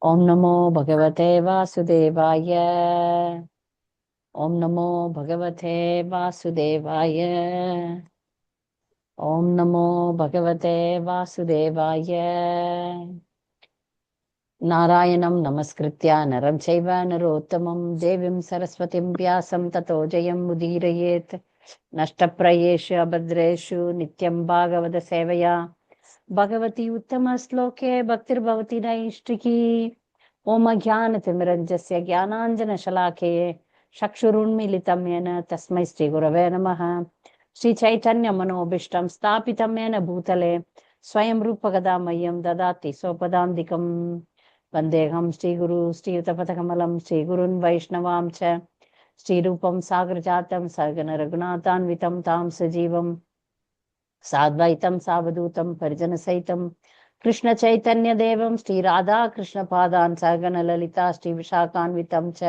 ओम नमो भगवते वासुदेवाय। ओम नमो भगवते वासुदेवाय। ओम नमो भगवते वासुदेवाय। नारायणं नमस्कृत्य नरं चैव नरोत्तमं देवीं सरस्वतीं व्यासं ततो जयं मुदीरयेत्। नष्टप्रायेषु अभद्रेषु नित्यं भागवत सेवया भगवती उत्तमश्लोके भक्तिर्भवति नैष्टिकी। ओम ज्ञानतिमिरञ्जस्य ज्ञानाञ्जनशलाकये चक्षुरुन्मीलितं येन तस्मै श्रीगुरवे नमः। श्रीचैतन्यमनोभीष्टं स्थापितं येन भूतले स्वयं रूपकदा मह्यं ददाति स्वपदान्तिकम्। वन्देऽहं श्रीगुरु श्रीयुतपथकमलं श्रीगुरुन् वैष्णवां च श्रीरूपं सागरजातं सगन रघुनाथान्वितं तां सजीवं साद्वैतं सावधूतं परिजनसहितं कृष्ण चैतन्य देवं श्री राधा कृष्ण पादान् सगन ललिता श्री विशाखान्वितं च।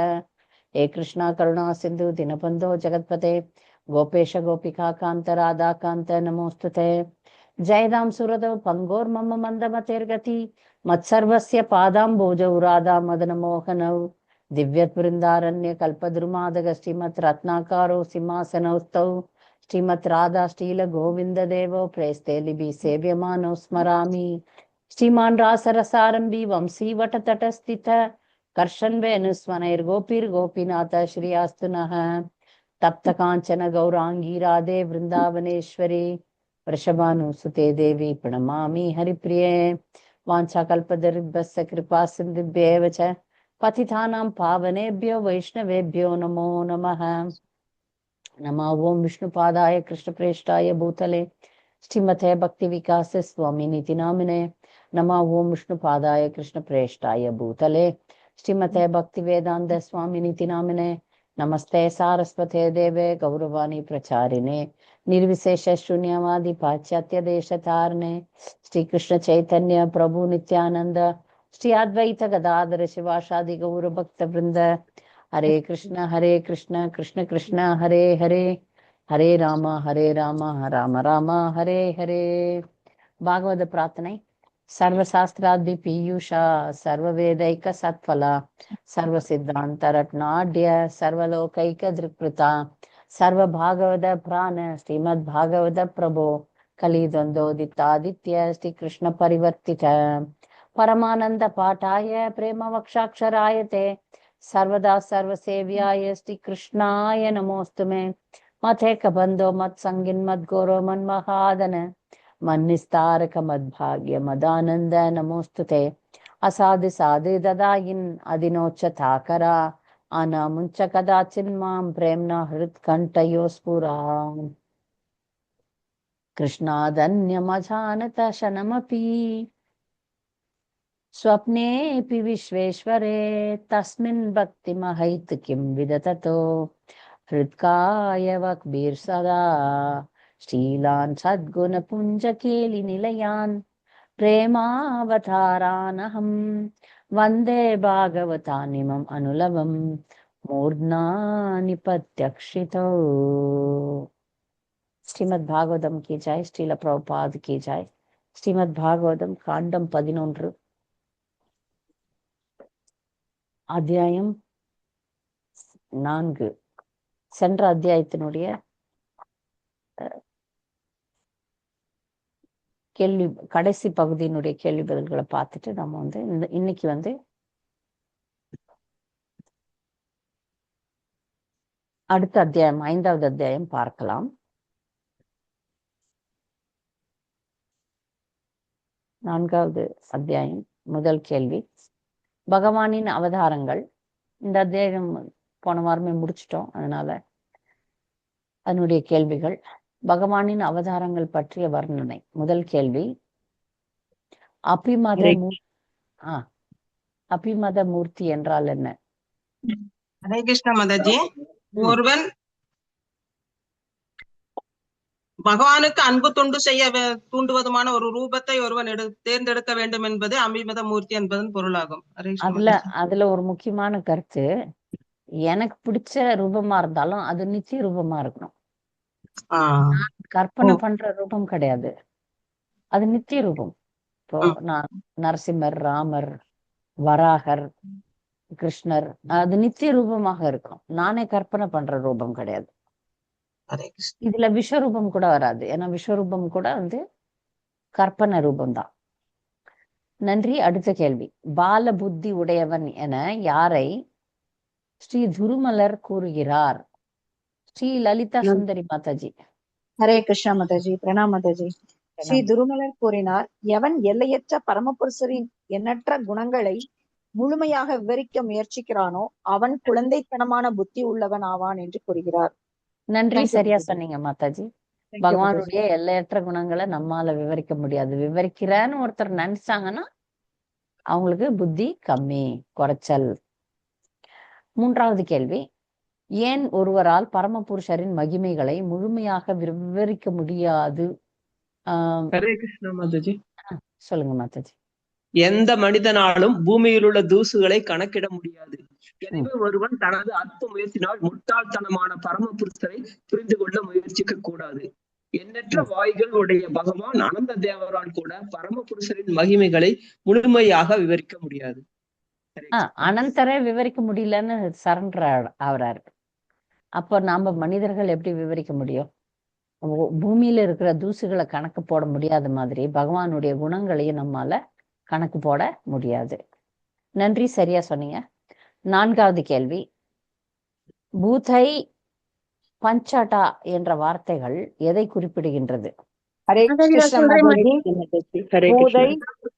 हे कृष्णा करुणा सिंधु दीनबन्धो जगत्पते गोपेश गोपिका कांत राधा कांत नमोस्तुते। जयदां सुरदौ पंगोर्मम मंदमतेर्गति मत्सर्वस्य पादाम्बोजौ राधा मदन मोहनौ दिव्यवृंदारण्य कल्पद्रुमादग श्रीमत् रत्नाकारो सिंहासनौस्तौ श्रीमत् राधा श्रील गोविंद देवो प्रेस्ते लिबि सेव्यमानो स्मरामि। श्रीमान रासरसारंभी वंशी वटतटस्थित कर्षन् वेणुस्वनैर्गोपीर्गोपीनाथ श्रीयास्तु नः। तप्त कांचन गौरांगी राधे वृंदावनेश्वरी वृषभानुसुते देवी प्रणमामि हरिप्रिये। वाञ्छाकल्पतरुभ्यश्च कृपा सिन्धुभ्येव च पतितानां पावनेभ्यो वैष्णवेभ्यो नमो नमः। नमः ओं विष्णुपादाय कृष्णप्रेष्ठाय भूतले श्रीमते भक्ति विकास स्वामिनिति नामिने। नमः ओं विष्णुपादाय कृष्णप्रेष्ठाय भूतले श्रीमते भक्ति वेदांत स्वामिनिति नामिने। नमस्ते सारस्वते देवे गौरवाणी प्रचारिणे निर्विशेष शून्यवादी पाश्चात्य देशतारिणे श्री कृष्ण चैतन्य प्रभु नित्यानंद श्री अद्वैत गदाधर शिवासादि गौर भक्त वृंद। हरे कृष्ण कृष्ण कृष्ण हरे हरे हरे राम राम राम हरे हरे। भागवत प्रार्थனை. सर्वशास्त्रादि पीयूषा सर्ववेदैक सत्फला सर्वसिद्धांत रत्नाढ्य सर्वलोकैक दृक्पृता सर्वभागवत प्राण श्रीमद्भागवत प्रभो कलिद्वन्द्वोदितादित्य श्री कृष्ण परिवर्तित परमानंद पाठाय प्रेम वक्षाक्षराय ते सर्वदा सर्वसेव्याय श्री कृष्णाय नमोस्तुमे। मथेक बंधो मत संगिन मत गोरो मन महादन मन्निस्तारक मद्भाग्य मदानंद नमोस्तुते। असाधु साधु ददायिन् अधिनोच्चताकरा अनामुञ्च कदाचिन् मां प्रेम्णा हृत्कण्ठयो स्फुरा। कृष्णादन्यमजानत शनमपि स्वप्नेऽपि विश्वेश्वरे तस्मिन् भक्तिमहैत् किं विदततो हृत्काय वक्बीर् सदा शीलान् सद्गुणपुञ्जकेलिनिलयान् प्रेमावतारानहं वन्दे भागवतानिमम् अनुलवम् मूर्ध्ना निपत्यक्षितौ। श्रीमद् भागवतम की जय। श्रील प्रभुपाद की जय। श्रीमद् भागवतम कांडम 11 அத்தியாயம் 4. சென்ற அத்தியாயத்தினுடைய கேள்வி கடைசி பகுதியினுடைய கேள்வி பதில்களை பார்த்துட்டு நம்ம இன்னைக்கு அடுத்த அத்தியாயம் 5வது அத்தியாயம் பார்க்கலாம். 4வது அத்தியாயம் முதல் கேள்வி. பகவானின் அவதாரங்கள். இந்த அத்தியாயம் போன வாரமே முடிச்சிட்டோம், அதனால அதனுடைய கேள்விகள். பகவானின் அவதாரங்கள் பற்றிய வர்ணனை. முதல் கேள்வி, அபிமத மூர்த்தி என்றால் என்ன? ஹரே கிருஷ்ண மாதாஜி. ஒருவன் பகவானுக்கு அன்பு தொண்டு செய்ய தூண்டுவதுமான ஒரு ரூபத்தை ஒருவன் தேர்ந்தெடுக்க வேண்டும் என்பது அபிமத மூர்த்தி என்பதன் பொருளாகும். அதுல ஒரு முக்கியமான கருத்து, எனக்கு பிடிச்ச ரூபமா இருந்தாலும் அது நிச்சய ரூபமா இருக்கணும். கற்பனை பண்ற ரூபம் கிடையாது, அது நித்திய ரூபம். இப்போ நான் நரசிம்மர், ராமர், வராகர், கிருஷ்ணர், அது நித்திய ரூபமாக இருக்கும். நானே கற்பனை பண்ற ரூபம் கிடையாது. ஹரே கிருஷ்ணா. இதுல விஸ்வரூபம் கூட வராது. ஏன்னா விஸ்வரூபம் கூட வந்து கற்பனை ரூபம்தான். நன்றி. அடுத்த கேள்வி. பால புத்தி உடையவன் என யாரை ஸ்ரீ துருமலர் கூறுகிறார்? ஸ்ரீ லலிதா சுந்தரி மாதாஜி. ஹரே கிருஷ்ணா மாதாஜி. பிரணாம் மாதாஜி. ஸ்ரீ துருமலர் கூறினார், எவன் எல்லையற்ற பரமபுருஷரின் எண்ணற்ற குணங்களை முழுமையாக விவரிக்க முயற்சிக்கிறானோ அவன் குழந்தைத்தனமான புத்தி உள்ளவன் ஆவான் என்று கூறுகிறார். நன்றி. Thank you, சரியா மாதாஜி. சொன்னீங்க மாதாஜி. Thank you, பகவானுடைய எல்லையற்ற குணங்களை நம்மால விவரிக்க முடியாது. விவரிக்கிறேன்னு ஒருத்தர் நினைச்சாங்கன்னா அவங்களுக்கு புத்தி கம்மி, குறைச்சல். மூன்றாவது கேள்வி. ஏன் ஒருவரால் பரமபுருஷரின் மகிமைகளை முழுமையாக விவரிக்க முடியாது? ஹரே கிருஷ்ணா மாதாஜி. சொல்லுங்க மாதாஜி. எந்த மனிதனாலும் பூமியில் உள்ள தூசுகளை கணக்கிட முடியாது. எனவே ஒருவன் தனது அற்ப முயற்சினால் முட்டாள்தனமான பரமபுருஷரை புரிந்து கொள்ள முயற்சிக்க கூடாது. எண்ணற்ற வாய்கள் உடைய பகவான் அனந்த தேவரால் கூட பரமபுருஷரின் மகிமைகளை முழுமையாக விவரிக்க முடியாது. அனந்தரை விவரிக்க முடியலன்னு சரண்டர் ஆவறாரு. அப்ப நாம மனிதர்கள் எப்படி விவரிக்க முடியும்? பூமியில இருக்கிற தூசுகளை கணக்கு போட முடியாத மாதிரி பகவானுடைய குணங்களையும் நம்மால கணக்கு போட முடியாது. நன்றி. சரியா சொன்னீங்க. நான்காவது கேள்வி. பூதை, பஞ்சாட்டா என்ற வார்த்தைகள் எதை குறிப்பிடுகின்றது? ஹரே கிருஷ்ணா மாதாஜி. ஹரே பூதை, கிருஷ்ணா.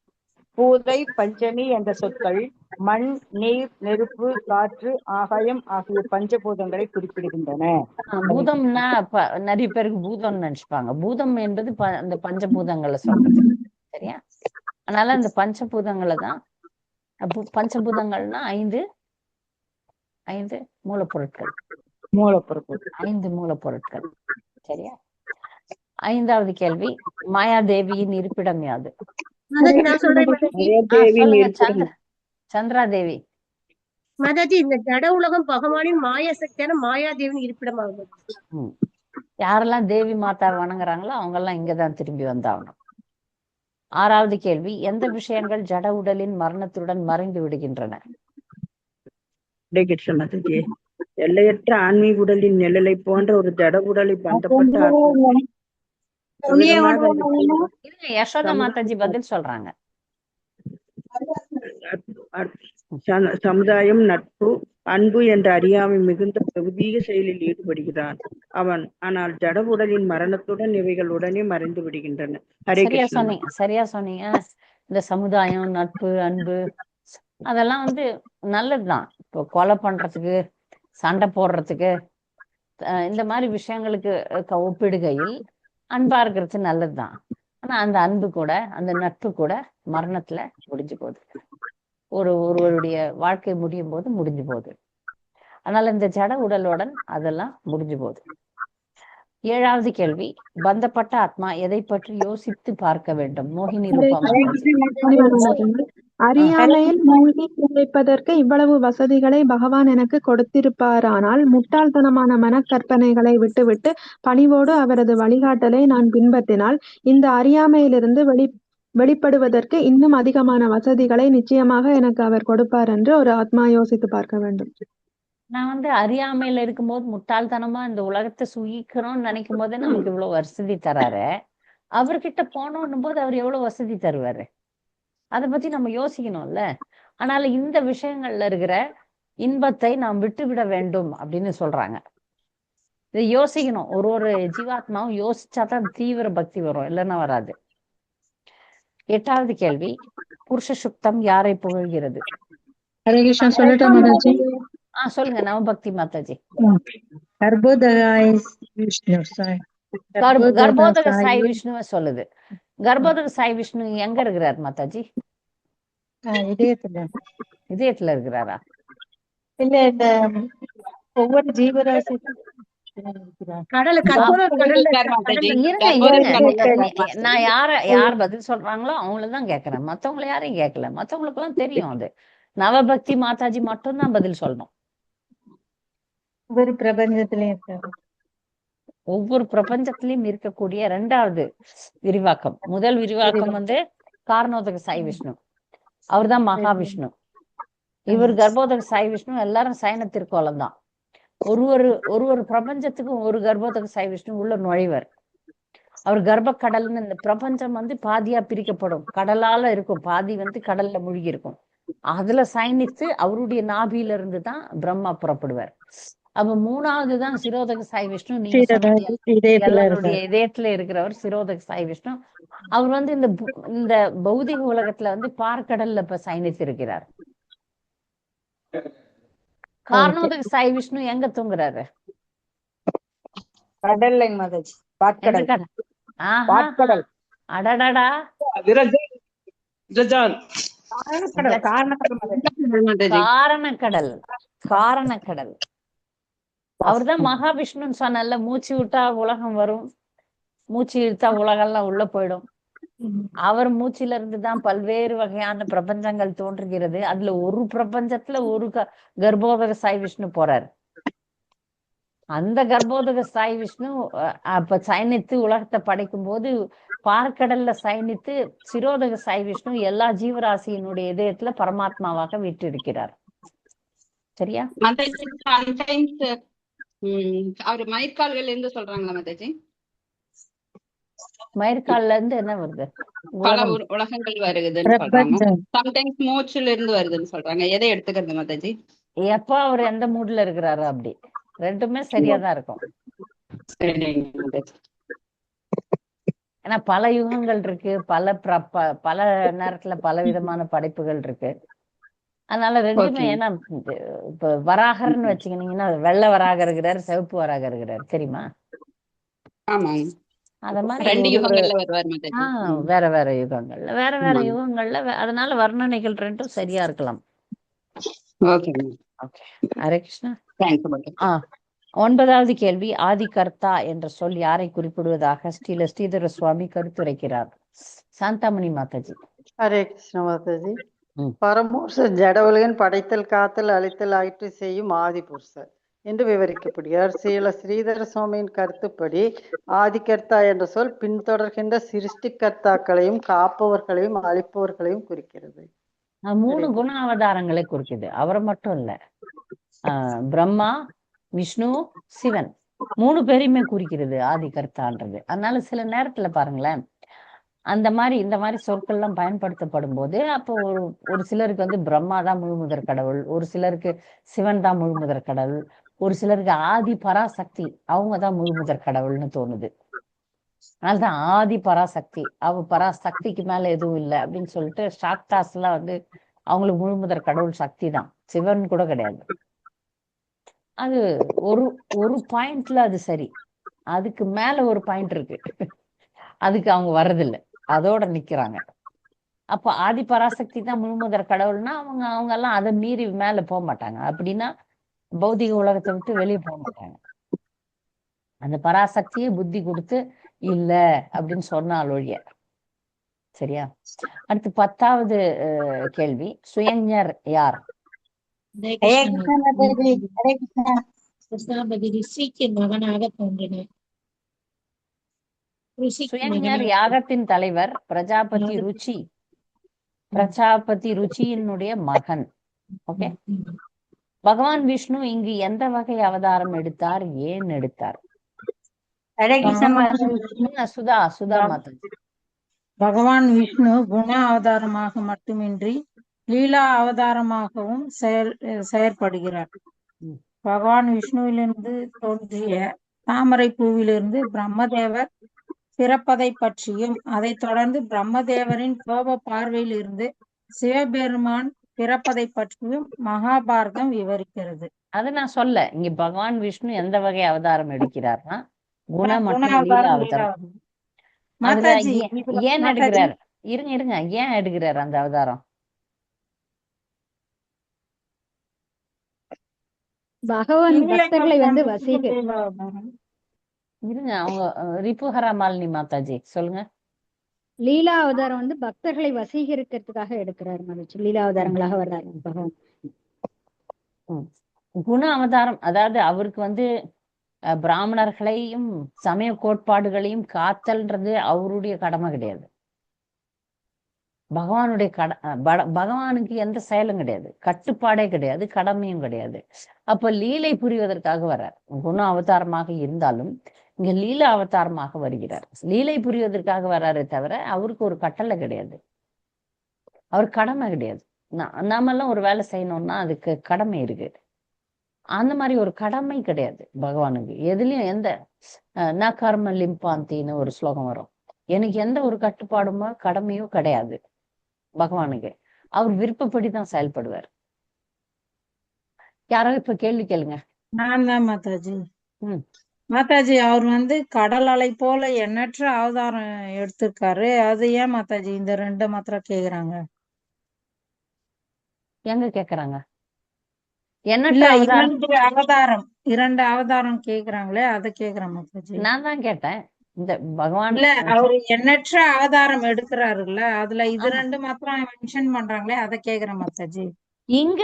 பூதை, பஞ்சமி என்ற சொற்கள் மண், நீர், நெருப்பு, காற்று, ஆகாயம் ஆகிய பஞ்சபூதங்களை குறிப்பிடுகின்றன. பூதம்னா நிறைய பேருக்கு பூதம்னு நினைச்சுப்பாங்க. பூதம் என்பது அந்த பஞ்சபூதங்களை சொல்றது. சரியா? அதனால அந்த பஞ்சபூதங்களை தான், பஞ்சபூதங்கள்னா ஐந்து மூலப்பொருட்கள். 5 மூலப்பொருட்கள். சரியா? ஐந்தாவது கேள்வி. மாயாதேவியின் இருப்பிடம் யாது? சந்திராதேவி. மாதாஜி, இந்த ஜட உலகம் பகவானின் மாயா சக்தியான மாயாதேவின் இருப்பிடமாகும். யாரெல்லாம் தேவி மாதா வணங்குறாங்களோ அவங்க எல்லாம் இங்கதான் திரும்பி வந்தாகணும். ஆறாவது கேள்வி. எந்த விஷயங்கள் ஜட உடலின் மரணத்துடன் மறைந்து விடுகின்றன? எல்லையற்ற ஆன்மீக உடலின் நிழலை போன்ற ஒரு ஜட உடலை பந்தப்பட்ட யசோதா மாதாஜி பதில் சொல்றாங்க. சமுதாயம், நட்பு, அன்பு என்ற அறியாமை மிகுந்த பிரபுதீக செயலில் ஈடுபடுகிறான் அவன். ஆனால் ஜட உடலின் மரணத்துடன் இவைகள் உடனே மறைந்து விடுகின்றன. ஹரே கிருஷ்ணா. சரியா சொன்னீங்க. இந்த சமுதாயம், நட்பு, அன்பு அதெல்லாம் வந்து நல்லதுதான். இப்போ கொலை பண்றதுக்கு, சண்டை போடுறதுக்கு, இந்த மாதிரி விஷயங்களுக்கு ஒப்பிடுகையில் அன்பா இருக்கிறது நல்லதுதான். ஆனா அந்த அன்பு கூட, அந்த நட்பு கூட மரணத்துல முடிஞ்சு போகுது. ஒருவருடைய வாழ்க்கை முடியும் போது முடிஞ்சு போகுது. அதனால இந்த ஜட உடலுடன் அதெல்லாம் முடிஞ்சு போகுது. ஏழாவது கேள்வி. பந்தப்பட்ட ஆத்மா எதை பற்றி யோசித்து பார்க்க வேண்டும்? மோகினி ரூபம். அறியாமையில் மூழ்கி பிழைப்பதற்கு இவ்வளவு வசதிகளை பகவான் எனக்கு கொடுத்திருப்பாரானால் முட்டாள்தனமான மனக்கற்பனைகளை விட்டுவிட்டு பணிவோடு அவரது வழிகாட்டலை நான் பின்பற்றினால் இந்த அறியாமையிலிருந்து வெளிப்படுவதற்கு இன்னும் அதிகமான வசதிகளை நிச்சயமாக எனக்கு அவர் கொடுப்பார் என்று ஒரு ஆத்மா யோசித்து பார்க்க வேண்டும். நான் வந்து அறியாமையில இருக்கும்போது முட்டாள்தனமா இந்த உலகத்தை சுகிக்கணும்னு நினைக்கும் போதே நமக்கு இவ்வளவு வசதி தராரு. அவர்கிட்ட போனோன்னும் போது அவர் எவ்வளவு வசதி தருவாரு? அதை பத்தி நம்ம யோசிக்கணும்ல. ஆனால இந்த விஷயங்கள்ல இருக்கிற இன்பத்தை நாம் விட்டுவிட வேண்டும் அப்படின்னு சொல்றாங்க. இதை யோசிக்கணும். ஒரு ஜீவாத்மாவும் யோசிச்சாதான் தீவிர பக்தி வரும், இல்லைன்னா வராது. எட்டாவது கேள்வி. புருஷ சுக்தம் யாரை புகழ்கிறது? ஹரே கிருஷ்ணா. சொல்லட்டா மாதாஜி? சொல்லுங்க நவபக்தி மாதாஜி. கர்ப்போதக சாய் விஷ்ணுவை சொல்லுது. கர்ப்போதக சாய் விஷ்ணு எங்க இருக்கிறார் மாதாஜி? இதயத்துல இருக்கிறாரா? இல்ல, இந்த ஒவ்வொரு ஜீவராசி நான் யார் பதில் சொல்றாங்களோ அவங்களதான் கேக்குறேன். மத்தவங்களை யாரையும் கேட்கல. மத்தவங்களுக்கு எல்லாம் தெரியும். அது நவபக்தி மாதாஜி மட்டும்தான் பதில் சொல்லணும். ஒவ்வொரு பிரபஞ்சத்திலயும் ஒவ்வொரு பிரபஞ்சத்திலயும் இருக்கக்கூடிய 2வது விரிவாக்கம். முதல் விரிவாக்கம் வந்து காரணோதக சாய் விஷ்ணு, அவர்தான் மகாவிஷ்ணு. இவர் கர்ப்போதக சாய் விஷ்ணு எல்லாரும் சைன திருக்கோலம் தான். ஒரு பிரபஞ்சத்துக்கும் ஒரு கர்ப்போதக சாய் விஷ்ணு உள்ள நுழைவர். அவர் கர்ப்பக்கடல்னு இந்த பிரபஞ்சம் வந்து பாதியா பிரிக்கப்படும், கடலால இருக்கும், பாதி வந்து கடல்ல மூழ்கி இருக்கும். அதுல சயனித்து அவருடைய நாபியில இருந்து தான் பிரம்மா புறப்படுவார். அப்ப மூணாவது தான் சிரோதக சாய் விஷ்ணு. நீங்க சொன்னீங்க எல்லாருடைய இதயத்துல இருக்கிறவர் சிரோதக சாய் விஷ்ணு. அவர் வந்து இந்த பௌதிக உலகத்துல வந்து பார்க்கடல்ல இப்ப சயனித்து இருக்கிறார். காரணோதக சாய் விஷ்ணு எங்க தூங்குறாரு? கடல்லைங்க மாதாஜி, பாட்கடல். ஆஹா, பாட்கடல், அடடடா, விரஜான் விரஜான் காரணக்கடல், காரணக்கடல் மாதாஜி. காரணக்கடல், காரணக்கடல். அவர்தான் மகாவிஷ்ணுன்னு சொன்னல, மூச்சு விட்டா உலகம் வரும், மூச்சு இழுத்தா உலகெல்லாம் உள்ள போயிடும். அவர் மூச்சில இருந்துதான் பல்வேறு வகையான பிரபஞ்சங்கள் தோன்றுகிறது. அதுல ஒரு பிரபஞ்சத்துல ஒரு கர்ப்போதக சாய் விஷ்ணு போறாரு. அந்த கர்ப்போதக சாய் விஷ்ணு அப்ப சயனித்து உலகத்தை படைக்கும் போது பார்க்கடல்ல சயனித்து சிரோதக சாய் விஷ்ணு எல்லா ஜீவராசியினுடைய இதயத்துல பரமாத்மாவாக விட்டிருக்கிறார். சரியா? அவரு மயிர்கால்கள் இருந்து சொல்றாங்களா மாதாஜி? மயிர்கால்ல இருந்து என்ன வருது? பல உலகங்கள் வருதுன்னு சொல்றாங்க. சம்டைம்ஸ் மூச்சுல இருந்து வருதுன்னு சொல்றாங்க. எதை எடுத்துக்கிறது மாதாஜி? எப்ப அவர் எந்த மூட்ல இருக்கிறாரு அப்படி ரெண்டுமே சரியாதான் இருக்கும். ஏன்னா பல யுகங்கள் இருக்கு, பல நேரத்துல பல விதமான படைப்புகள் இருக்கு. அதனால ரெண்டுமே. ஏன்னா இப்ப வராகர்னு வச்சுக்கிட்டீங்கன்னா வெள்ளை வராக இருக்கிறாரு, சிவப்பு வராக இருக்கிறாரு, தெரியுமா? அத மாதிரி வேற வேற யுகங்கள்ல அதனால வர்ணனைகள் ரெண்டும் சரியா இருக்கலாம். ஹரே கிருஷ்ணா. 9வது கேள்வி, ஆதிகர்த்தா என்ற சொல் யாரை குறிப்பிடுவதாக ஸ்ரீதர சுவாமி கருத்துரைக்கிறார்? சாந்தாமணி மாதாஜி. ஹரே கிருஷ்ண மாதாஜி. பரமபுருஷர் ஜடவுலகன் படைத்தல், காத்தல், அழித்தல் ஆயிற்று செய்யும் ஆதி புருஷர் என்று விவரிக்கப்படுகிறார். ஸ்ரீதர சுவாமியின் கருத்துப்படி ஆதிகர்த்தா என்ற சொல் பின்தொடர்கின்ற சிருஷ்டிகர்த்தாக்களையும் காப்பவர்களையும் அழிப்பவர்களையும் குறிக்கிறது. 3 குண அவதாரங்களை குறிக்குது. அவரை மட்டும் இல்ல, பிரம்மா, விஷ்ணு, சிவன் 3 பேரையுமே குறிக்கிறது ஆதிகர்த்தான்றது. அதனால சில நேரத்துல பாருங்களேன், இந்த மாதிரி சொற்கள் எல்லாம் பயன்படுத்தப்படும் போது அப்போ ஒரு சிலருக்கு வந்து பிரம்மா தான் முழுமுதற் கடவுள், ஒரு சிலருக்கு சிவன் தான் முழுமுதற் கடவுள், ஒரு சிலருக்கு ஆதி பராசக்தி அவங்கதான் முழுமுதற் கடவுள்னு தோணுது. அதனால்தான் ஆதி பராசக்தி, பராசக்திக்கு மேல எதுவும் இல்லை அப்படின்னு சொல்லிட்டு சாக்தாஸ் எல்லாம் வந்து அவங்களுக்கு முழுமுதற் கடவுள் சக்தி தான், சிவன் கூட கிடையாது. அது ஒரு பாயிண்ட்ல அது சரி, அதுக்கு மேல ஒரு பாயிண்ட் இருக்கு, அதுக்கு அவங்க வர்றதில்லை, அதோட நிக்கிறாங்க. அப்ப ஆதி பராசக்தி தான் முழுமுதற் கடவுள்னா அவங்க எல்லாம் அதை மீறி மேல போக மாட்டாங்க. அப்படின்னா பௌதிக உலகத்தை விட்டு வெளியே போக மாட்டாங்க. அந்த பராசக்தியை புத்தி கொடுத்து இல்ல அப்படின்னு சொன்னால் ஒழிய. சரியா? அடுத்து 10வது கேள்வி, சுயஞர் யார்? சுயஞர் யாகத்தின் தலைவர், பிரஜாபதி ருச்சியினுடைய மகன். ஓகே. பகவான் விஷ்ணு இங்கு எந்த வகை அவதாரம் எடுத்தார், ஏன் எடுத்தார்? சுதா மாதாஜி. பகவான் விஷ்ணு குண அவதாரமாக மட்டுமின்றி லீலா அவதாரமாகவும் செயற்படுகிறார். பகவான் விஷ்ணுவிலிருந்து தோன்றிய தாமரை பூவிலிருந்து பிரம்மதேவர் பிறப்பதை பற்றியும், அதை தொடர்ந்து பிரம்மதேவரின் கோப பார்வையில் இருந்து சிவபெருமான் பிறப்பதை பற்றியும் மகாபாரதம் விவரிக்கிறது. அது நான் சொல்ல, இங்க பகவான் விஷ்ணு எந்த வகை அவதாரம் எடுக்கிறார்னா குண மற்றும் லீலா அவதாரம். ஏன் எடுக்கிறார்? இருங்க, ஏன் எடுக்கிறார் அந்த அவதாரம்? பகவான் பக்தர்களை வந்து இருங்க, அவங்க ரிப்புஹரா மாலினி மாதாஜி சொல்லுங்க. லீலா அவதாரம் வந்து பக்தர்களை வசீகரிக்கிறதுக்காக எடுக்கிறார் மகிழ்ச்சி. லீலா அவதாரங்களாக வர்றாரு பகவான். குண அவதாரம் அதாவது அவருக்கு வந்து பிராமணர்களையும் சமய கோட்பாடுகளையும் காத்தல்ன்றது அவருடைய கடமை கிடையாது. பகவானுடைய பகவானுக்கு எந்த செயலும் கிடையாது, கட்டுப்பாடே கிடையாது, கடமையும் கிடையாது. அப்ப லீலை புரிவதற்காக வர்றார். குண அவதாரமாக இருந்தாலும் இங்க லீலா அவதாரமாக வருகிறார். லீலை புரிவதற்காக வர்றாரே தவிர அவருக்கு ஒரு கட்டளை கிடையாது, அவர் கடமை கிடையாது. நாமெல்லாம் ஒரு வேலை செய்யணும்னா அதுக்கு கடமை இருக்கு. அந்த மாதிரி ஒரு கடமை கிடையாது பகவானுக்கு. எதுலயும் எந்த ந கர்ம லிம்பாந்தின்னு ஒரு ஸ்லோகம் வரும். எனக்கு எந்த ஒரு கட்டுப்பாடுமோ கடமையோ கிடையாது பகவானுக்கு. அவர் விருப்பப்படிதான் செயல்படுவார். யாரோ இப்ப கேள்வி கேளுங்க. நான் தான் மாதாஜி. மாதாஜி, அவர் கடல் அலை போல எண்ணற்ற அவதாரம் எடுத்திருக்காரு. அது ஏன் மாதாஜி இந்த ரெண்டு மாத்திரம் கேக்குறாங்க? எங்க கேக்குறாங்க? இல்ல, இரண்டு அவதாரம் கேக்குறாங்களே, அதை கேக்குறேன் மாதாஜி. நான் தான் கேட்டேன். இந்த பகவான் இல்ல, அவரு எண்ணற்ற அவதாரம் எடுக்கிறாருல்ல, அதுல இது ரெண்டு மாத்திரம் மென்ஷன் பண்றாங்களே, அதை கேக்குறேன் மாதாஜி. இங்க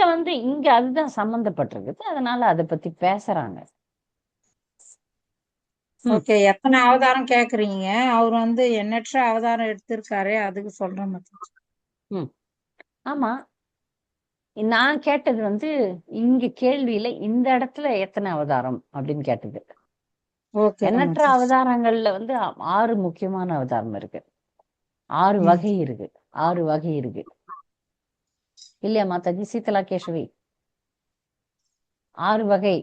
இங்க அதுதான் சம்பந்தப்பட்டிருக்குது, அதனால அதை பத்தி பேசுறாங்க. ஓகே, எத்தனை அவதாரம் கேக்குறீங்க? அவர் எண்ணற்ற அவதாரம் எடுத்திருக்காரு, அதுக்கு சொல்றேன் மாதாஜி. ஆமா, நான் கேட்டது இங்க கேள்வியில இந்த இடத்துல எத்தனை அவதாரம் அப்படின்னு கேட்டது. எண்ணற்ற அவதாரங்கள்ல 6 முக்கியமான அவதாரம் இருக்கு, 6 வகை இருக்கு, 6 வகை இருக்கு இல்லையா மாதாஜி? சீதலா கேசவி, 6 வகை,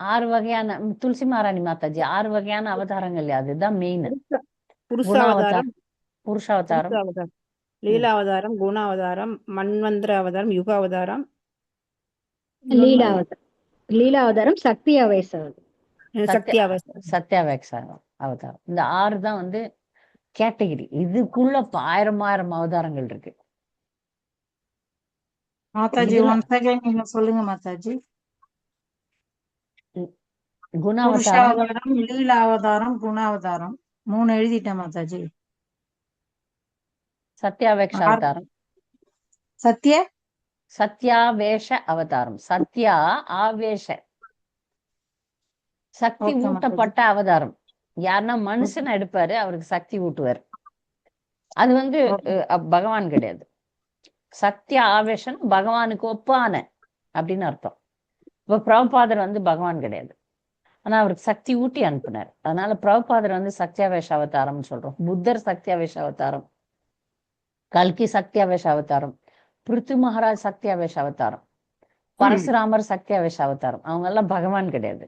6 வகையான துளசி மாராணி மாதாஜி, 6 வகையான அவதாரங்கள். அதுதான் மெயின். புருஷாவதாரம், லீலாவதாரம், குணாவதாரம், மன்வந்திர அவதாரம், யுக அவதாரம், லீலாவதாரம், சத்யாவேக்ஷ அவதாரம். இந்த 6 தான் கேட்டகிரி. இதுக்குள்ள 1000 அவதாரங்கள் இருக்கு மாதாஜி. நீங்க சொல்லுங்க மாதாஜி. குணாவதாரம், லீலாவதாரம், குணாவதாரம் 3 எழுதிட்டேன் மாதாஜி. சத்யாவேக்ஷ அவதாரம், சத்யாவேஷ அவதாரம், சத்யா ஆவேஷ, சக்தி ஊட்டப்பட்ட அவதாரம். யாருன்னா மனுஷனை எடுப்பாரு, அவருக்கு சக்தி ஊட்டுவார். அது பகவான் கிடையாது. சத்ய ஆவேஷன் பகவானுக்கு ஒப்பான அப்படின்னு அர்த்தம். இப்ப பிரபுபாதர் பகவான் கிடையாது, ஆனா அவருக்கு சக்தி ஊட்டி அனுப்புனார். அதனால பிரபுபாதர் சத்யாவேஷ அவதாரம்னு சொல்றோம். புத்தர் சத்யாவேஷ அவதாரம், கல்கி சத்யாவேஷ அவதாரம், பிருத்து மகாராஜ் சத்யாவேஷ அவதாரம், பரசுராமர் சத்யாவேஷ அவதாரம். அவங்க எல்லாம் பகவான் கிடையாது,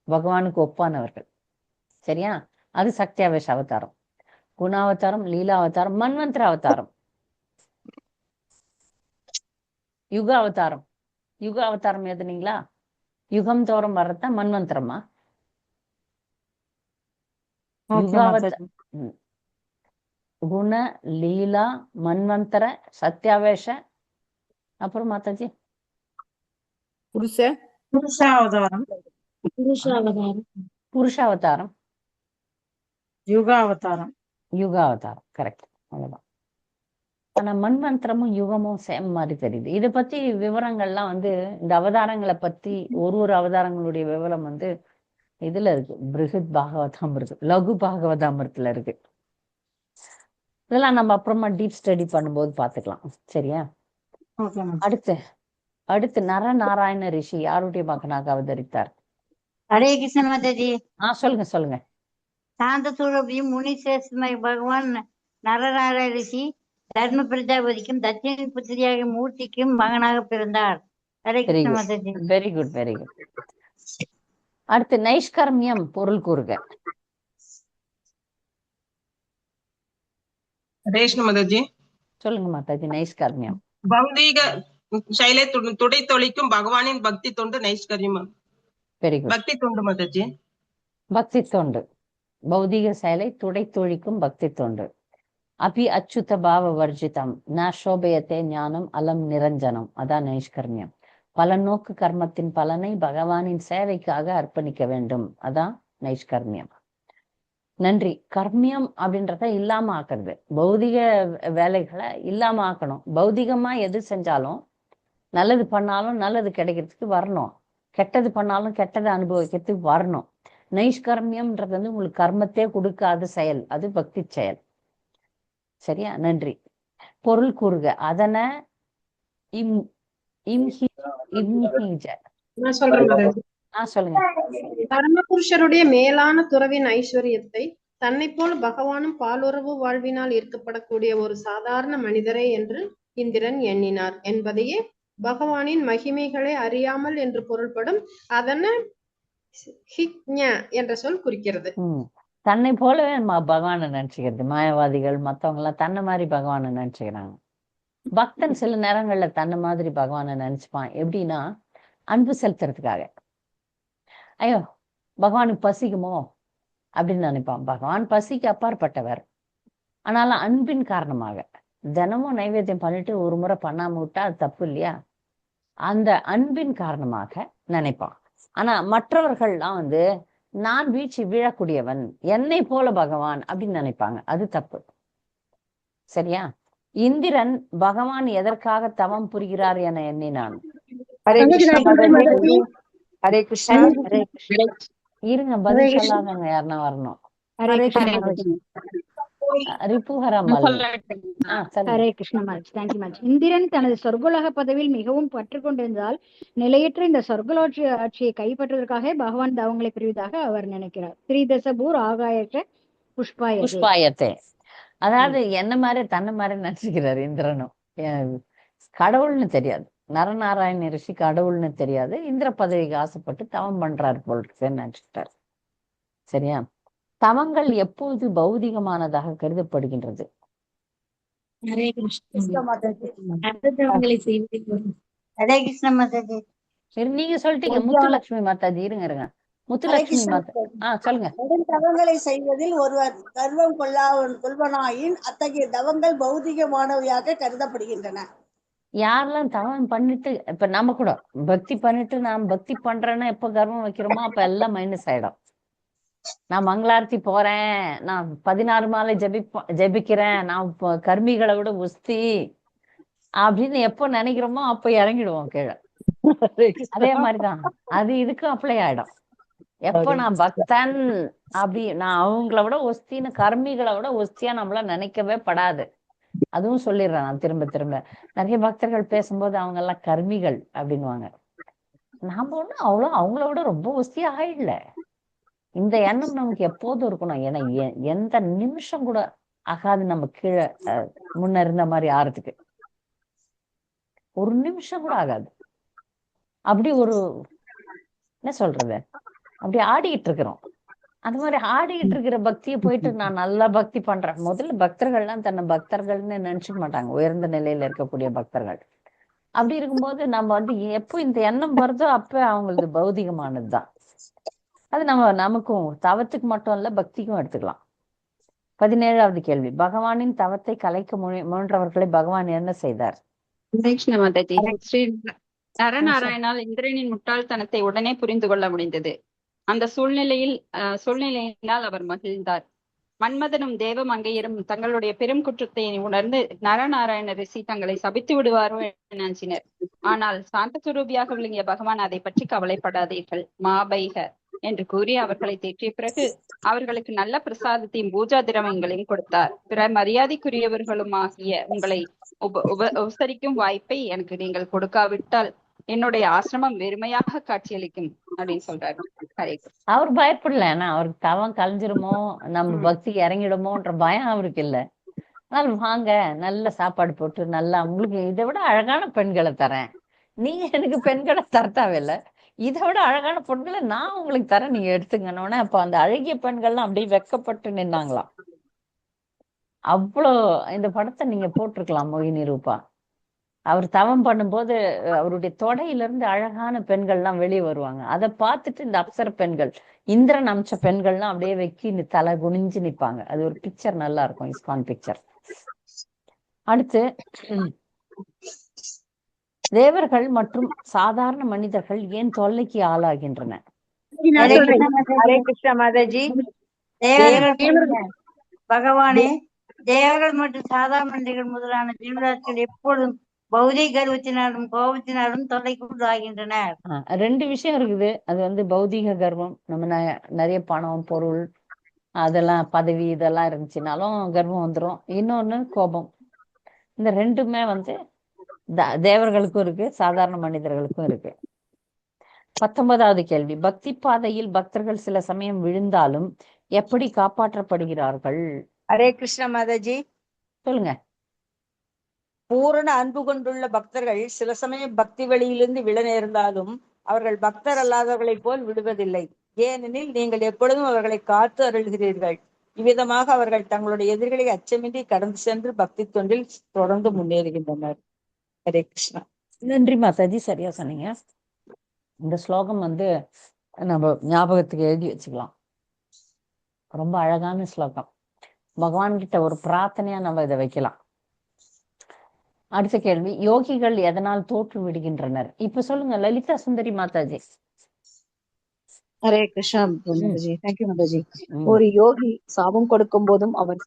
பகவானுக்கு ஒப்பானவர்கள். சரியா? அது சத்யாவேஷ அவதாரம். குணாவதாரம், லீலா அவதாரம், மன்வந்திர அவதாரம், யுக அவதாரம். யுக அவதாரம் எதுனீங்களா? யுகம் தோறும் வர்றத மன்வந்திரமா? குண, லீலா, மன்வந்தர, சத்யாவேஷ, அப்புறம் மாதாஜி புருஷாவதாரம், புருஷாவதாரம், யுகாவதாரம். யுகாவதாரம், கரெக்ட். அவ்வளவுதான். ஆனா மன்வந்திரமும் யுகமும் சேம் மாதிரி தெரியுது. இதை பத்தி விவரங்கள்லாம் இந்த அவதாரங்களை பத்தி ஒரு அவதாரங்களுடைய விவரம் இதுல இருக்கு. பிருஹத் பாகவதாமிருதம், லகு பாகவதாமிருத்துல இருக்கு. இதெல்லாம் நம்ம அப்புறமா டீப் ஸ்டடி பண்ணும்போது பாத்துக்கலாம். சரியா? அடுத்து நரநாராயண ரிஷி யாருடைய மகனாக அவதரித்தார்? ஹரே கிருஷ்ண மாதாஜி. சொல்லுங்க. சாந்த சூரபியும் முனி சேஷ்மை பகவான் நரநாராயண ரிஷி தர்ம பிரஜாபதிக்கும் தட்சிண புத்திரியாக மூர்த்திக்கும் மகனாக பிறந்தார். ஹரே கிருஷ்ண மாதாஜி. Very good. அடுத்து நைஷ்கர்மியம் பொருள் கூறுக. மாதாஜி சொல்லுங்க மாதாஜி. நைஷ்கர்மியம் பௌதீக செயலை துடைத்தொழிக்கும் பகவானின் பக்தி தொண்டு நைஷ்கர்யம். Very good. பக்தி தொண்டு மாதாஜி. பக்தி தொண்டு, பௌதீக செயலை துடைத்தொழிக்கும் பக்தி தொண்டு. அபி அச்சுத பாவ வர்ஜிதம் ந சோபயத்தே ஞானம் அலம் நிரஞ்சனம். அதான் நைஷ்கர்மியம். பல நோக்கு கர்மத்தின் பலனை பகவானின் சேவைக்காக அர்ப்பணிக்க வேண்டும். அதான் நைஷ்கர்மியம். நன்றி. கர்மியம் அப்படின்றத இல்லாம ஆக்குறது, பௌதிக வேலைகளை இல்லாம ஆக்கணும். பௌதிகமா எது செஞ்சாலும் நல்லது பண்ணாலும் நல்லது கிடைக்கிறதுக்கு வரணும், கெட்டது பண்ணாலும் கெட்டதை அனுபவிக்கிறதுக்கு வரணும். நைஷ்கர்மியம்ன்றது வந்து உங்களுக்கு கர்மத்தே கொடுக்காத செயல், அது பக்தி செயல். சரியா? நன்றி. பொருள் கூறுக. அதன நான் சொல்றேன் மாதாஜி. சொல்லுங்க. பரமபுருஷருடைய மேலான துறவின் ஐஸ்வர்யத்தை தன்னை போல் பகவானும் பாலுறவு வாழ்வினால் ஈர்க்கப்படக்கூடிய ஒரு சாதாரண மனிதரே என்று இந்திரன் எண்ணினார் என்பதையே பகவானின் மகிமைகளை அறியாமல் என்று பொருள்படும் அதன என்ற சொல் குறிக்கிறது. தன்னை போலவே பகவானை நினைச்சுக்கிறது. மாயவாதிகள் மத்தவங்க எல்லாம் தன்னை மாதிரி பகவானை நினைச்சுக்கிறாங்க. பக்தன் சில நேரங்கள்ல தன்னை மாதிரி பகவானை நினைச்சுப்பான். எப்படின்னா, அன்பு செலுத்துறதுக்காக. ஐயோ பகவானுக்கு பசிக்குமோ அப்படின்னு நினைப்பான். பகவான் பசிக்கு அப்பாற்பட்டவர். ஆனாலும் அன்பின் காரணமாக தினமும் நைவேத்தியம் பண்ணிட்டு ஒரு முறை பண்ணாம விட்டா அது தப்பு இல்லையா? அந்த அன்பின் காரணமாக நினைப்பான். ஆனா மற்றவர்கள்லாம் வந்து நான் வீழ்ச்சி வீழக்கூடியவன், என்னை போல பகவான் அப்படின்னு நினைப்பாங்க. அது தப்பு. சரியா? இந்திரன் பகவான் எதற்காக தவம் புரிகிறார் என எண்ணினான். ஹரே கிருஷ்ணா. ஹரே கிருஷ்ணா. இருங்க, பதில் சொல்லாதவங்க யாருன்னா வரணும். ஹரே கிருஷ்ண மாஜ். தேங்க்யூ மாஜ். இந்திரன் தனது சொர்க்கலோக பதவியில் மிகவும் பற்று கொண்டிருந்தால் நிலையற்ற இந்த சொர்க்கலோட்சி ஆட்சியை கைப்பற்றுவதற்காக பகவான் தவங்களை புரிவதாக அவர் நினைக்கிறார். திரிதசபூர் ஆகாயற்ற புஷ்பாயத்தை. அதாவது என்ன மாதிரி தன்னை மாதிரி நினைச்சுக்கிறாரு இந்திரனும். கடவுள்னு தெரியாது, நரநாராயண ரிஷி கடவுள்னு தெரியாது, இந்திர பதவிக்கு ஆசைப்பட்டு தவம் பண்றாரு போல் நினைச்சுக்கிட்டாரு. சரியா? தவங்கள் எப்போது பௌதிகமானதாக கருதப்படுகின்றது? ஹரே கிருஷ்ண மாதாஜி. சரி, நீங்க சொல்லிட்டீங்க. முத்துலட்சுமி மாதாஜி இருங்க. முத்துலட்சுமி மாதா சொல்லுங்க. தவங்களை செய்வதில் ஒருவர் கர்வம் கொள்வனாயின் அத்தகைய தவங்கள் பௌதிகமானவையாக கருதப்படுகின்றன. யாரெல்லாம் தவம் பண்ணிட்டு இப்ப நம்ம கூட பக்தி பண்ணிட்டு நாம் பக்தி பண்றேன்னா எப்ப கர்வம் வைக்கிறோமோ அப்ப எல்லாம் மைனஸ் ஆயிடும். நான் மங்களார்த்தி போறேன், நான் 16 மாலை ஜபிக்கிறேன், நான் கர்மிகளை விட உஸ்தி அப்படின்னு எப்போ நினைக்கிறோமோ அப்ப இறங்கிடுவோம் கீழே. அதே மாதிரிதான் அது இதுக்கும் அப்ளை ஆயிடும். எப்போ நான் பக்தன் அப்படி நான் அவங்கள விட ஒஸ்தின்னு கர்மிகளை விட ஒஸ்தியா நம்மள நினைக்கவே படாது. அதுவும் சொல்லிடுறேன் நான் திரும்ப திரும்ப. நிறைய பக்தர்கள் பேசும்போது அவங்க எல்லாம் கர்மிகள் அப்படின்வாங்க. நாம ஒண்ணு அவ்வளோ அவங்கள விட ரொம்ப ஒஸ்தியா ஆயிடல. இந்த எண்ணம் நமக்கு எப்போதும் இருக்கணும். ஏன்னா எந்த நிமிஷம் கூட ஆகாது நம்ம கீழே முன்ன இருந்த மாதிரி ஆறதுக்கு. ஒரு நிமிஷம் கூட ஆகாது. அப்படி ஒரு என்ன சொல்றது, அப்படி ஆடிக்கிட்டு இருக்கிறோம். அந்த மாதிரி ஆடிக்கிட்டு இருக்கிற பக்தியை போயிட்டு நான் நல்லா பக்தி பண்றேன். முதல்ல பக்தர்கள்லாம் தன்னை பக்தர்கள்னு நினைச்சுக்க மாட்டாங்க, உயர்ந்த நிலையில இருக்கக்கூடிய பக்தர்கள். அப்படி இருக்கும்போது நம்ம வந்து எப்போ இந்த எண்ணம் வருதோ அப்ப அவங்களுக்கு பௌதிகமானதுதான். அது நமக்கும் தவத்துக்கு மட்டும் இல்ல பக்திக்கும் எடுத்துக்கலாம். 17வது கேள்வி. பகவானின் தவத்தை கலைக்க முயன்றவர்களை பகவான் என்ன செய்தார்? ஸ்ரீ நரநாராயணால் இந்திரனின் முட்டாள்தனத்தை உடனே புரிந்து கொள்ள முடிந்தது. அந்த சூழ்நிலையினால் அவர் மகிழ்ந்தார். மன்மதனும் தேவ மங்கையரும் தங்களுடைய பெரும் குற்றத்தை உணர்ந்து நரநாராயண ரிஷி தங்களை சபித்து விடுவாரோ என நினைச்சினர். ஆனால் சாந்த சுரூபியாக விளங்கிய பகவான் அதை பற்றி கவலைப்படாதீர்கள், மாபைக என்று கூறி அவர்களை தேற்றிய பிறகு அவர்களுக்கு நல்ல பிரசாதத்தையும் பூஜா திரவங்களையும் கொடுத்தார். பிற மரியாதைக்குரியவர்களுமாகிய உங்களை உபசரிக்கும் வாய்ப்பை எனக்கு நீங்கள் கொடுக்காவிட்டால் என்னுடைய ஆசிரமம் வெறுமையாக காட்சியளிக்கும் அப்படின்னு சொல்றாரு. அவர் பயப்படல. ஏன்னா அவருக்கு தவம் கலைஞ்சிருமோ, நம்ம பக்தி இறங்கிடுமோன்ற பயம் அவருக்கு இல்லை. அதனால வாங்க, நல்ல சாப்பாடு போட்டு நல்லா உங்களுக்கு இதை விட அழகான பெண்களை தரேன், நீங்க எனக்கு பெண்களை தரத்தாவில்லை, இதை விட அழகான பெண்களை நான் உங்களுக்கு தரேன், நீங்க எடுத்துங்கன்னு. அப்ப அந்த அழகிய பெண்கள்லாம் அப்படியே வெக்கப்பட்டு நின்னாங்களாம். அவ்வளோ இந்த படத்தை நீங்க போட்டிருக்கலாம் மோகினி ரூபா. அவர் தவம் பண்ணும்போது அவருடைய தொடையிலிருந்து அழகான பெண்கள்லாம் வெளியே வருவாங்க. அதை பார்த்துட்டு இந்த அப்சர பெண்கள், இந்திரன் அம்ச பெண்கள்லாம் அப்படியே வெக்கி தலை குனிஞ்சு நிற்பாங்க. அது ஒரு பிக்சர் நல்லா இருக்கும், இஸ்கான் பிக்சர். அடுத்து, தேவர்கள் மற்றும் சாதாரண மனிதர்கள் ஏன் தொல்லைக்கு ஆளாகின்றன? ஹரே கிருஷ்ண மாதாஜி. பகவானே, தேவர்கள் மற்றும் சாதாரண மனிதர்கள் முதலான ஜீவராசிகள் எப்பொழுதும் பௌதிக கர்வத்தினாலும் கோபத்தினாலும் தொல்லைக்குள்ளாகின்றனர். ரெண்டு விஷயம் இருக்குது. அது வந்து பௌதீக கர்வம், நம்ம நிறைய பணம் பொருள் அதெல்லாம் பதவி இதெல்லாம் இருந்துச்சுனாலும் கர்வம் வந்துடும். இன்னொன்னு கோபம். இந்த ரெண்டுமே வந்து தேவர்களுக்கும் இருக்கு, சாதாரண மனிதர்களுக்கும் இருக்கு. 19வது கேள்வி, பக்தி பாதையில் பக்தர்கள் சில சமயம் விழுந்தாலும் எப்படி காப்பாற்றப்படுகிறார்கள்? ஹரே கிருஷ்ண மாதாஜி. சொல்லுங்க. பூரண அன்பு கொண்டுள்ள பக்தர்கள் சில சமயம் பக்தி வழியிலிருந்து விழ நேர்ந்தாலும் அவர்கள் பக்தர் அல்லாதவர்களைப் போல் விடுவதில்லை. ஏனெனில் நீங்கள் எப்பொழுதும் அவர்களை காத்து அருள்கிறீர்கள். இவ்விதமாக அவர்கள் தங்களுடைய எதிரிகளை அச்சமின்றி கடந்து சென்று பக்தி தொண்டில் தொடர்ந்து முன்னேறுகின்றனர். ஹரே கிருஷ்ணா. நன்றி மாதாஜி, சரியா சொன்னீங்க. இந்த ஸ்லோகம் வந்து நம்ம ஞாபகத்துக்கு எழுதி வச்சுக்கலாம். ரொம்ப அழகான ஸ்லோகம். பகவான் கிட்ட ஒரு பிரார்த்தனையா நம்ம இதை வைக்கலாம். அடுத்த கேள்வி, யோகிகள் எதனால் தோற்று விடுகின்றனர்? இப்ப சொல்லுங்க லலிதா சுந்தரி மாதாஜி. ஹரே கிருஷ்ணா மாதாஜி. தேங்க்யூ மாதாஜி. ஒரு யோகி சாபம் கொடுக்கும் போதும் அவர்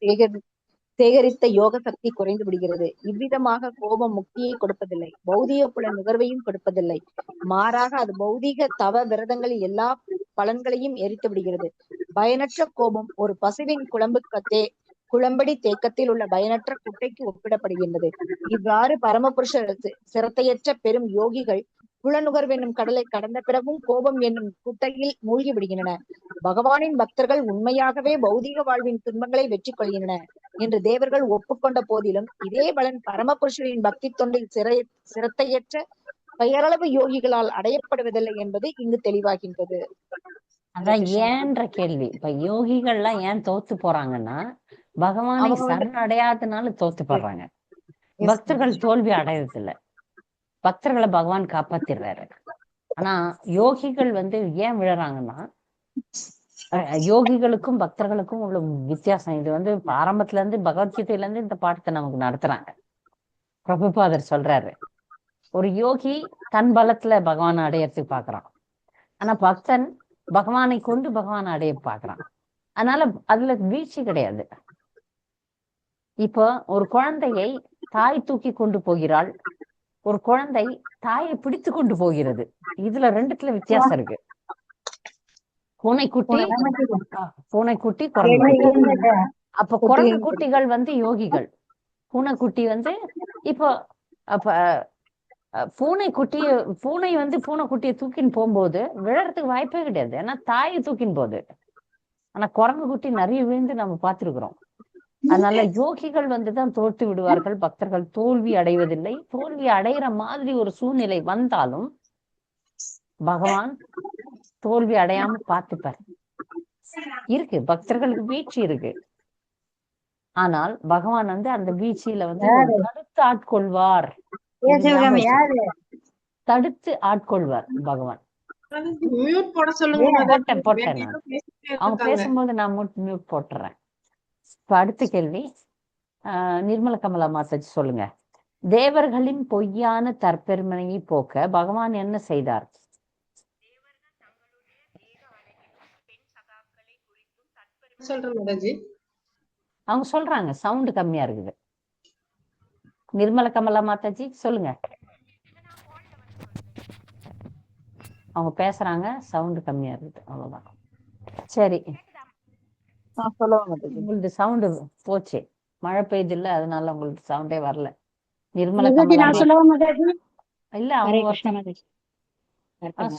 சேகரித்த யோக சக்தி குறைந்து விடுகிறது. இவ்விதமாக கோபம் முக்தியை கொடுப்பதில்லை, பௌதிக புல நுகர்வையும் கொடுப்பதில்லை. மாறாக அது பௌதிக தவ விரதங்களில் எல்லா பலன்களையும் எரித்து விடுகிறது. பயனற்ற கோபம் ஒரு பசுவின் குளம்படி தேக்கத்தில் உள்ள பயனற்ற குட்டைக்கு ஒப்பிடப்படுகின்றது. இவ்வாறு பரமபுருஷ சிரத்தையற்ற பெரும் யோகிகள் புலநுகர்வு என்னும் கடலை கடந்த பிறகும் கோபம் என்னும் குட்டையில் மூழ்கி விடுகின்றன. பகவானின் பக்தர்கள் உண்மையாகவே பௌதிக வாழ்வின் துன்பங்களை வெற்றி கொள்கின்றன என்று தேவர்கள் ஒப்புக்கொண்ட போதிலும் இதே பலன் பரமபுருஷரின் பக்தி தொண்டில் சிரத்தையற்ற பெயரளவு யோகிகளால் அடையப்படுவதில்லை என்பது இங்கு தெளிவாகின்றது. அதான் ஏன்ற கேள்வி. இப்ப யோகிகள்லாம் ஏன் தோத்து போறாங்கன்னா பகவானை சரணடையாதனால தோத்து போடுறாங்க. பக்தர்கள் தோல்வி அடையறதில்ல, பக்தர்களை பகவான் காப்பாத்திடுறாரு. ஆனா யோகிகள் வந்து ஏன் விழுறாங்கன்னா யோகிகளுக்கும் பக்தர்களுக்கும் உள்ள வித்தியாசம். இது வந்து ஆரம்பத்துல இருந்து பகவத்கீதையில இருந்து இந்த பாடத்தை நமக்கு நடத்துறாங்க. பிரபுபாதர் சொல்றாரு, ஒரு யோகி தன் பலத்துல பகவானை அடையறதுக்கு பாக்குறான், ஆனா பக்தன் பகவானை கொண்டு பகவானை அடைய பாக்குறான். அதனால அதுல வீழ்ச்சி கிடையாது. இப்போ ஒரு குழந்தையை தாய் தூக்கி கொண்டு போகிறாள், ஒரு குழந்தை தாயை பிடித்து கொண்டு போகிறது. இதுல ரெண்டுத்துல வித்தியாசம் இருக்கு. பூனைக்குட்டி குரங்கு. அப்ப குரங்கு குட்டிகள் வந்து யோகிகள், பூனைக்குட்டி வந்து இப்போ அப்ப பூனை வந்து பூனைக்குட்டியை தூக்கின்னு போகும்போது விழறதுக்கு வாய்ப்பே கிடையாது, ஏன்னா தாயை தூக்கின்னு போகுது. ஆனா குரங்கு குட்டி நிறைய விழுந்து நம்ம பார்த்திருக்கிறோம். அதனால யோகிகள் வந்துதான் தோற்று விடுவார்கள், பக்தர்கள் தோல்வி அடைவதில்லை. தோல்வி அடைகிற மாதிரி ஒரு சூழ்நிலை வந்தாலும் பகவான் தோல்வி அடையாம பார்த்துப்பார். இருக்கு, பக்தர்களுக்கு வீழ்ச்சி இருக்கு, ஆனால் பகவான் வந்து அந்த வீழ்ச்சியில வந்து தடுத்து ஆட்கொள்வார். தடுத்து ஆட்கொள்வார் பகவான். போட்டேன் நான். அவங்க பேசும்போது நான் மியூட் போட்டுறேன். இப்ப அடுத்த கேள்வி, நிர்மல கமலா மாதாஜி சொல்லுங்க. தேவர்களின் பொய்யான தற்பெருமையை போக்க பகவான் என்ன செய்தார்? அவங்க சொல்றாங்க, சவுண்ட் கம்மியா இருக்குது. நிர்மல கமலா மாதாஜி சொல்லுங்க. அவங்க பேசுறாங்க, சவுண்ட் கம்மியா இருக்குது, அவ்வளவுதான். சரி, உங்களுக்கு சவுண்ட் போச்சு, மழை பெய்யுது இல்ல, அதனால உங்களுக்கு சவுண்டே வரல. நிர்மல கமலா இல்ல, அவங்க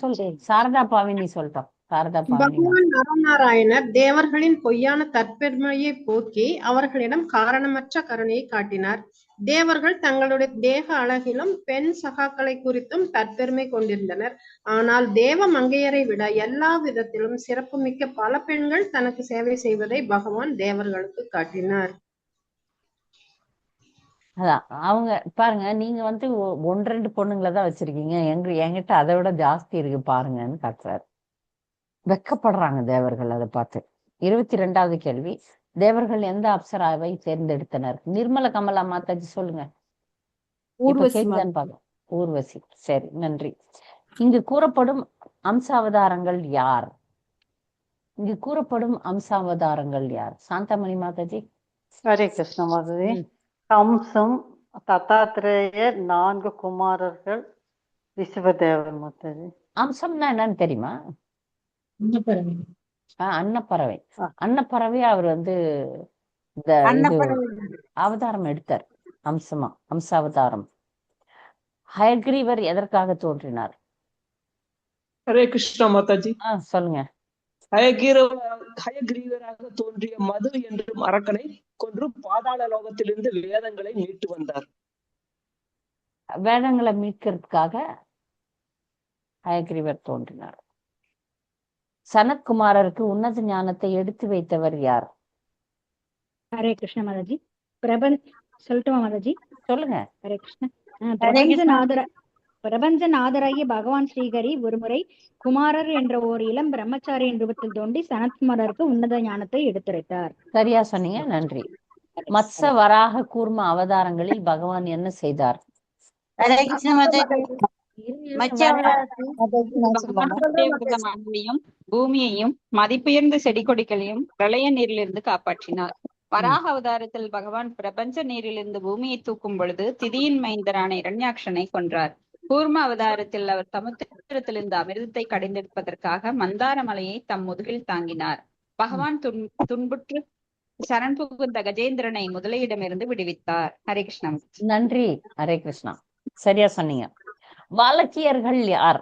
சொல்லு. சாரதா பாவினி சொல்லிட்டோம். பகவான் நரநாராயணர் தேவர்களின் பொய்யான தற்பெருமையை போக்கி அவர்களிடம் காரணமற்ற கருணையை காட்டினார். தேவர்கள் தங்களுடைய தேக அழகிலும் பெண் சகாக்களை குறித்தும் தற்பெருமை கொண்டிருந்தனர். ஆனால் தேவ மங்கையரை விட எல்லா விதத்திலும் சிறப்புமிக்க பல பெண்கள் தனக்கு சேவை செய்வதை பகவான் தேவர்களுக்கு காட்டினார். அதான் அவங்க பாருங்க, நீங்க வந்து 1-2 பொண்ணுங்களை தான் வச்சிருக்கீங்க, என்கிட்ட அதை விட ஜாஸ்தி இருக்கு பாருங்கன்னு காட்டுறாரு. வெக்கப்படுறாங்க தேவர்கள் அதை பார்த்து. 22வது கேள்வி, தேவர்கள் எந்த அப்சராவை தேர்ந்தெடுத்தனர்? நிர்மல கமலா மாதாஜி சொல்லுங்க. ஊர்வசி. சரி, நன்றி. இங்கு கூறப்படும் அம்சாவதாரங்கள் யார்? சாந்தமணி மாதாஜி. ஹரே கிருஷ்ண மாதாஜி. கம்சம், தத்தாத்திரேயர் 4 குமாரர்கள் ரிஷபதேவர் மாதாஜி. அம்சம்னா என்னன்னு தெரியுமா? அன்னப்பறவை. அன்னப்பறவை அவர் வந்து இந்த இது அவதாரம் எடுத்தார். அம்சாவதாரம். ஹயக்ரீவர் எதற்காக தோன்றினார்? ஹரே கிருஷ்ணா மாதாஜி. சொல்லுங்க. ஹயக்ரீவராக தோன்றிய மது என்றும் அரக்கனை கொன்று பாதாள லோகத்திலிருந்து வேதங்களை மீட்டு வந்தார். வேதங்களை மீட்கிறதுக்காக ஹயக்ரீவர் தோன்றினார். சனத்குமாரருக்கு உன்னத ஞானத்தை எடுத்து வைத்தவர் யார்? ஹரே கிருஷ்ண மாதாஜி. சொல்லட்டுமா மாதாஜி? சொல்லுங்க. ஹரே கிருஷ்ண. பிரபஞ்சநாதராகிய பகவான் ஸ்ரீஹரி ஒருமுறை குமாரர் என்ற ஓர் இளம் பிரம்மச்சாரியின் ரூபத்தில் தோன்றி சனத்குமாரருக்கு உன்னத ஞானத்தை எடுத்துரைத்தார். சரியா சொன்னீங்க, நன்றி. மத்ச வராக கூர்ம அவதாரங்களில் பகவான் என்ன செய்தார்? பூமியையும் மதிப்புயர்ந்த செடி கொடிகளையும் பிரளய நீரிலிருந்து காப்பாற்றினார். வராக அவதாரத்தில் பகவான் பிரபஞ்ச நீரிலிருந்து பூமியை தூக்கும் பொழுது திதியின் மைந்தரான இரண்யாக்ஷனை கொன்றார். கூர்ம அவதாரத்தில் அவர் சமுத்திரத்திலிருந்து அமிர்தத்தை கடைந்தெடுப்பதற்காக மந்தார மலையை தம் முதுகில் தாங்கினார். பகவான் துன்புற்று சரண் புகுந்த கஜேந்திரனை முதலையிடமிருந்து விடுவித்தார். ஹரே கிருஷ்ணா. நன்றி. ஹரே கிருஷ்ணா, சரியா சொன்னீங்க. வாலக்கியர்கள் யார்?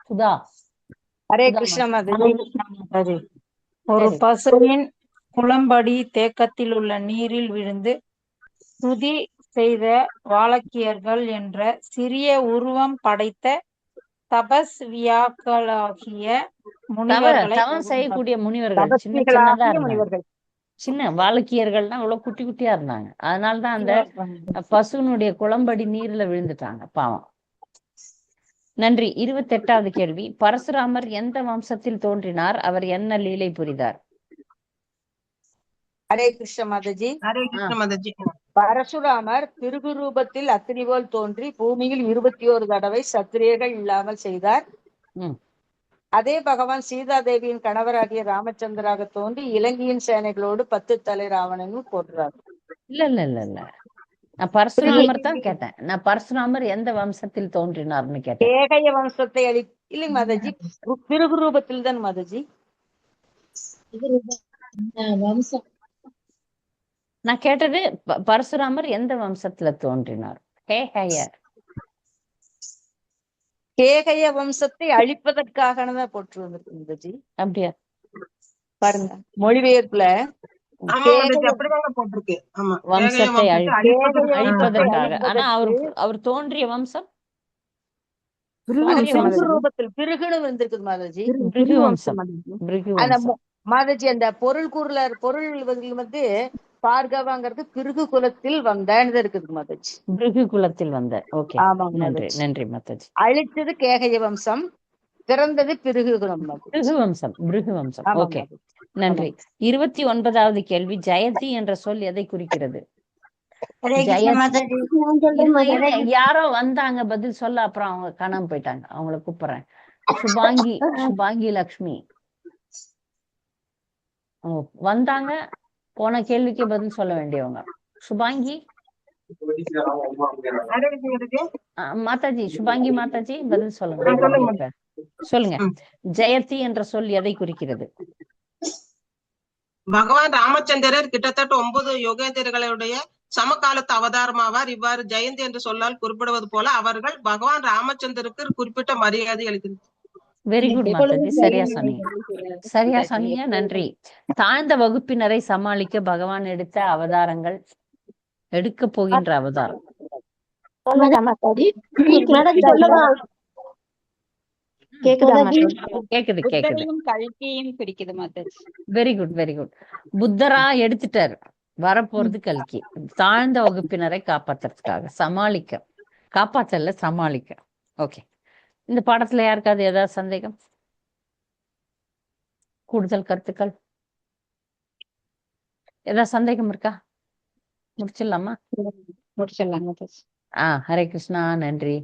சுதா. ஹரே கிருஷ்ணா மாதாஜி. ஒரு பசுவின் குளம்படி தேக்கத்தில் உள்ள நீரில் விழுந்து துதி செய்த வாலக்கியர்கள் என்ற சிறிய உருவம் படைத்த தபஸ்வியாக்களாகிய முனிவர்களை தவம் செய்யக்கூடிய முனிவர்கள் சின்னதா இருந்தாங்க. சின்ன வாலக்கியர்கள்னா அவ்வளவு குட்டி குட்டியா இருந்தாங்க. அதனாலதான் அந்த பசுனுடைய குளம்படி நீர்ல விழுந்துட்டாங்க, பாவம். நன்றி. 28வது கேள்வி. பரசுராமர் எந்த வம்சத்தில் தோன்றினார்? அவர் என்ன லீலை புரிந்தார்? ஹரே கிருஷ்ண மாதாஜி. ஹரே கிருஷ்ண மாதாஜி. பரசுராமர் திருகு ரூபத்தில் அக்னி போல் தோன்றி பூமியில் 21 தடவை சத்திரியர்கள் இல்லாமல் செய்தார். அதே பகவான் சீதா தேவியின் கணவராகிய ராமச்சந்திராக தோன்றி இலங்கையின் சேனைகளோடு 10 தலை ராவணனும் போன்றார். இல்ல நான் பரசுராமர் தான் கேட்டேன். நான் பரசுராமர் எந்த வம்சத்தில் தோன்றினார்னு கேட்டேன். கேகய வம்சத்தை இல்லை மாதாஜி, திருகு ரூபத்தில் தான் மாதாஜி. நான் கேட்டது பரசுராமர் எந்த வம்சத்துல தோன்றினார்? கேகய வம்சத்தை அழிப்பதற்காக தான் போட்டு வந்திருக்கு மாதாஜி. அப்படியா? பாருங்க மொழிபெயர்ப்புல வம்சத்தை அழிப்பதற்காக. ஆனா அவர் தோன்றிய வம்சம் ரூபத்தில் பிருகுன்னு வந்திருக்குது மாதாஜி. பிருகு வம்சம். மாதாஜி அந்த பொருள் வந்து பார்கவாங்கிறது பிருகு குலத்தில் வந்தது இருக்குது மாதாஜி. பிருகு குலத்தில் வந்த. ஓகே, நன்றி மாதாஜி. அழித்தது கேகய வம்சம், பிறந்தது பிருகு வம்சம். பிருகு வம்சம். ஓகே, நன்றி. 29வது கேள்வி. ஜெயதி என்ற சொல் எதை குறிக்கிறது? யாரோ வந்தாங்க பதில் சொல்ல, அப்புறம் அவங்க காணாம போயிட்டாங்க. அவங்கள கூப்பிடுறேன். சுபாங்கி லக்ஷ்மி வந்தாங்க. போன கேள்விக்கு பதில் சொல்ல வேண்டியவங்க. சுபாங்கி மாதாஜி, சுபாங்கி மாதாஜி பதில் சொல்லுங்க. சொல்லுங்க. ஜெயதி என்ற சொல் எதை குறிக்கிறது? பகவான் ராமச்சந்திரர் கிட்டத்தட்ட 9 யோகேந்திரர்களுடைய சமகாலத்து அவதாரமாவார். இவ்வாறு ஜெயந்தி என்று சொல்லால் குறிப்பிடுவது போல அவர்கள் பகவான் ராமச்சந்திரருக்கு குறிப்பிட்ட மரியாதை அளிக்கிறது. வெரி குட் மாதாஜி, சரியா சொன்னீங்க, நன்றி. தாழ்ந்த வகுப்பினரை சமாளிக்க பகவான் எடுத்த அவதாரங்கள், எடுக்க போகின்ற அவதாரம். Very good. புத்தரா எடுத்துட்டாரு, வரப்போறது கல்கி. தாழ்ந்த வகுப்பினரை காப்பாத்துறதுக்காக, சமாளிக்க. ஓகே, இந்த பாடத்துல யாருக்காவது ஏதாவது சந்தேகம், கூடுதல் கருத்துக்கள், ஏதாவது சந்தேகம் இருக்கா? முடிச்சிடலாமா? முடிச்சிடலாம். ஹரே கிருஷ்ணா, நன்றி.